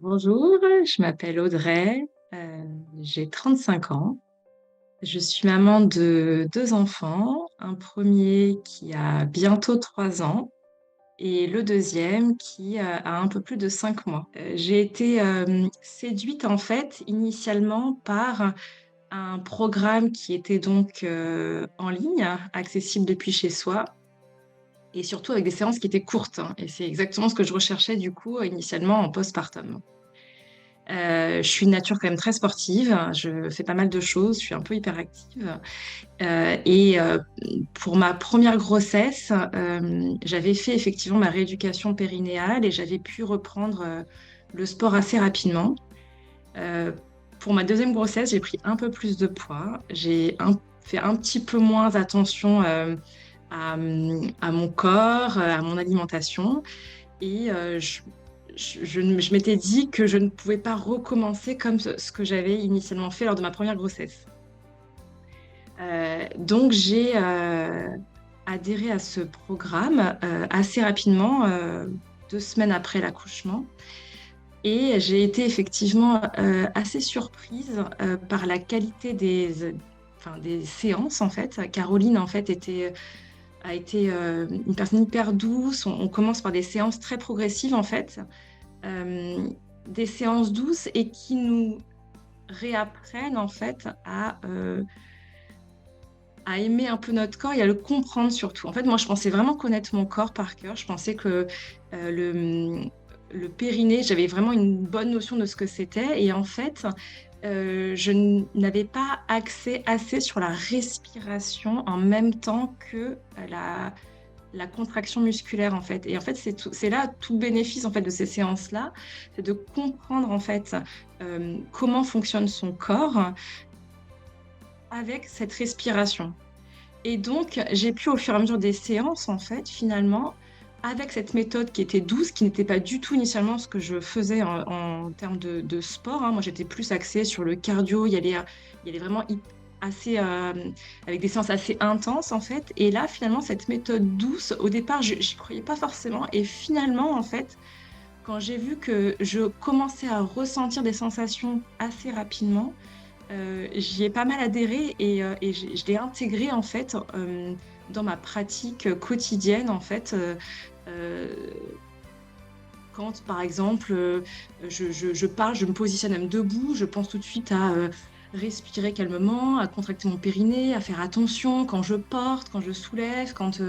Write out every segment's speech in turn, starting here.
Bonjour, je m'appelle Audrey, j'ai 35 ans. Je suis maman de deux enfants, un premier qui a bientôt 3 ans et le deuxième qui a un peu plus de 5 mois. J'ai été séduite en fait initialement par un programme qui était donc en ligne, accessible depuis chez soi et surtout avec des séances qui étaient courtes, hein. Et c'est exactement ce que je recherchais du coup initialement en postpartum. Je suis de nature quand même très sportive. Je fais pas mal de choses. Je suis un peu hyperactive. Et pour ma première grossesse, j'avais fait effectivement ma rééducation périnéale et j'avais pu reprendre le sport assez rapidement. Euh, pour ma deuxième grossesse, j'ai pris un peu plus de poids. Fait un petit peu moins attention à mon corps, à mon alimentation. Et je m'étais dit que je ne pouvais pas recommencer comme ce que j'avais initialement fait lors de ma première grossesse. Donc j'ai adhéré à ce programme assez rapidement, 2 semaines après l'accouchement. Et j'ai été effectivement assez surprise par la qualité enfin, des séances en fait. Caroline en fait a été une personne hyper douce. On commence par des séances très progressives en fait, euh, des séances douces et qui nous réapprennent en fait à aimer un peu notre corps et à le comprendre surtout. En fait, moi, je pensais vraiment connaître mon corps par cœur. Je pensais que le périnée, j'avais vraiment une bonne notion de ce que c'était. Et en fait, n'avais pas accès assez sur la respiration en même temps que la contraction musculaire en fait. Et en fait, c'est là tout le bénéfice en fait de ces séances-là, c'est de comprendre en fait comment fonctionne son corps avec cette respiration. Et donc, j'ai pu au fur et à mesure des séances en fait, finalement, avec cette méthode qui était douce, qui n'était pas du tout initialement ce que je faisais en termes de sport, hein. Moi, j'étais plus axée sur le cardio. Il y allait vraiment assez, avec des séances assez intenses, en fait. Et là, finalement, cette méthode douce, au départ, je n'y croyais pas forcément. Et finalement, en fait, quand j'ai vu que je commençais à ressentir des sensations assez rapidement, j'y ai pas mal adhéré et je l'ai intégré en fait dans ma pratique quotidienne en fait. Euh, Quand par exemple je parle, je me positionne même debout, je pense tout de suite à respirer calmement, à contracter mon périnée, à faire attention quand je porte, quand je soulève, quand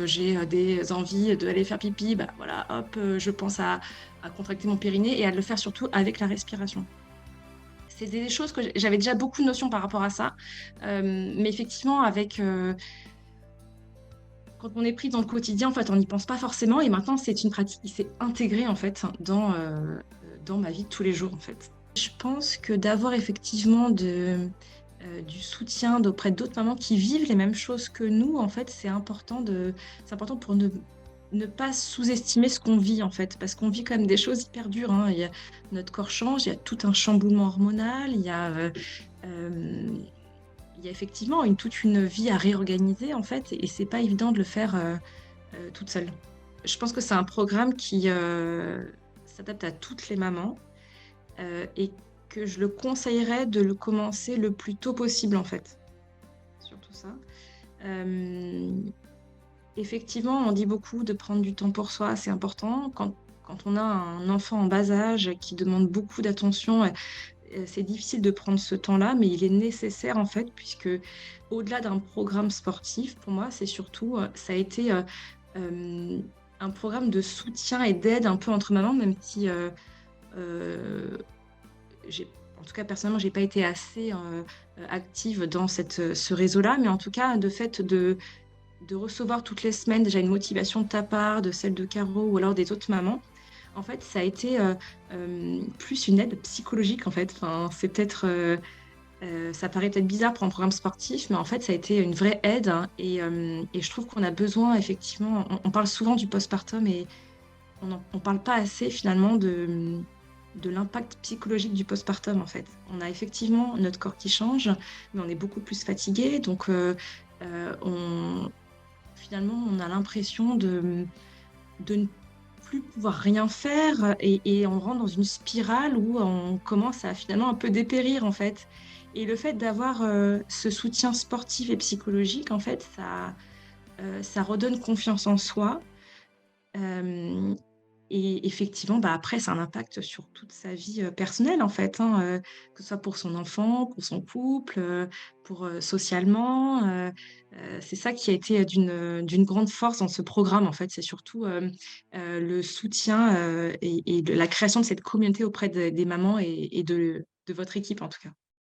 j'ai des envies d'aller faire pipi, bah voilà, hop, je pense à contracter mon périnée et à le faire surtout avec la respiration. C'est des choses que j'avais déjà beaucoup de notions par rapport à ça. Mais effectivement, quand on est pris dans le quotidien, en fait, on n'y pense pas forcément. Et maintenant, c'est une pratique qui s'est intégrée, en fait, dans ma vie de tous les jours, en fait. Je pense que d'avoir effectivement du soutien auprès d'autres mamans qui vivent les mêmes choses que nous, en fait, c'est important pour ne pas sous-estimer ce qu'on vit, en fait, parce qu'on vit quand même des choses hyper dures, hein. Notre corps change, il y a tout un chamboulement hormonal, euh, il y a effectivement toute une vie à réorganiser, en fait, et c'est pas évident de le faire toute seule. Je pense que c'est un programme qui s'adapte à toutes les mamans et que je le conseillerais de le commencer le plus tôt possible, en fait, surtout ça. Euh, Effectivement, on dit beaucoup de prendre du temps pour soi, c'est important. Quand on a un enfant en bas âge qui demande beaucoup d'attention, c'est difficile de prendre ce temps-là, mais il est nécessaire en fait, puisque au-delà d'un programme sportif, pour moi, c'est surtout, ça a été euh, un programme de soutien et d'aide un peu entre mamans, même si euh, en tout cas personnellement, j'ai pas été assez active dans ce réseau-là, mais en tout cas, de fait de recevoir toutes les semaines déjà une motivation de ta part, de celle de Caro ou alors des autres mamans, en fait, ça a été plus une aide psychologique, en fait. Enfin, ça paraît peut-être bizarre pour un programme sportif, mais en fait, ça a été une vraie aide, hein. Et je trouve qu'on a besoin, effectivement, on parle souvent du postpartum et on parle pas assez, finalement, de l'impact psychologique du postpartum, en fait. On a effectivement notre corps qui change, mais on est beaucoup plus fatigué. Donc, finalement, on a l'impression de ne plus pouvoir rien faire et on rentre dans une spirale où on commence à finalement un peu dépérir, en fait. Et le fait d'avoir, ce soutien sportif et psychologique, en fait, ça redonne confiance en soi. Hem et effectivement, bah, après, ça a un impact sur toute sa vie, personnelle, en fait, hein, que ce soit pour son enfant, pour son couple, pour, socialement, c'est ça qui a été, d'une grande force dans ce programme, en fait. C'est surtout, le soutien, et de la création de cette communauté auprès des mamans et de votre équipe, en tout cas.